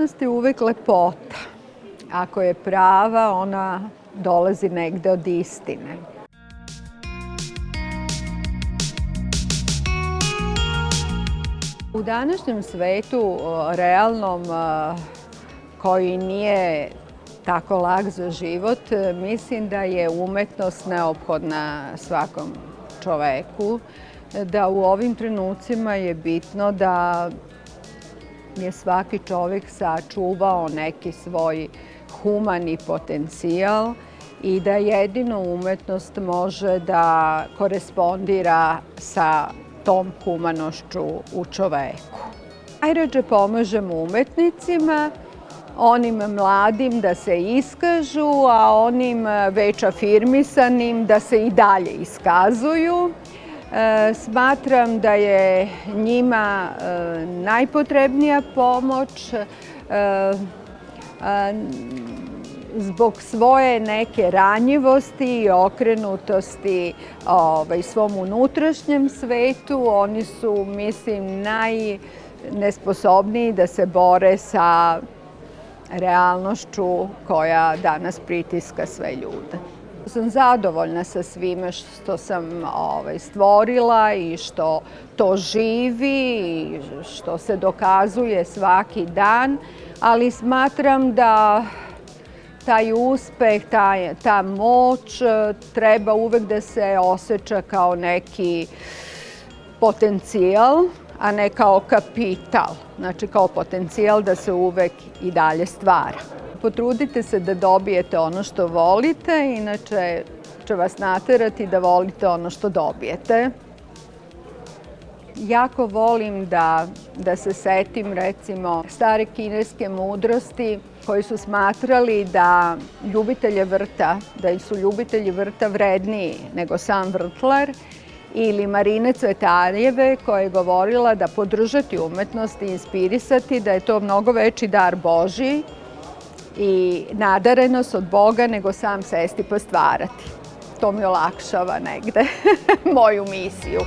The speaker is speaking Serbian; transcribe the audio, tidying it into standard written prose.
umetnost je uvek lepota. Ako je prava, ona dolazi negde od istine. U današnjem svetu, realnom, koji nije tako lak za život, mislim da je umetnost neophodna svakom čoveku, da u ovim trenucima je bitno da je svaki čovek sačuvao neki svoj humani potencijal i da jedino umetnost može da korespondira sa tom humanošću u čoveku. Najrađe pomažemo umetnicima, onim mladim da se iskažu, a onim već afirmisanim da se i dalje iskazuju. Smatram da je njima najpotrebnija pomoć zbog svoje neke ranjivosti i okrenutosti svom unutrašnjem svetu. Oni su, mislim, najnesposobniji da se bore sa realnošću koja danas pritiska sve ljude. Sam zadovoljna sa svime što sam stvorila i što to živi i što se dokazuje svaki dan, ali smatram da taj uspeh, ta moć treba uvek da se osjeća kao neki potencijal, a ne kao kapital. Znači kao potencijal da se uvek i dalje stvara. Potrudite se da dobijete ono što volite, inače će vas naterati da volite ono što dobijete. Jako volim da se setim, recimo, stare kineske mudrosti koji su smatrali da su ljubitelji vrta vredniji nego sam vrtlar, ili Marine Cvetajeve koja je govorila da podržati umetnost i inspirisati, da je to mnogo veći dar Božji i nadarenost od Boga nego sam sesti pa stvarati. To mi olakšava negde moju misiju.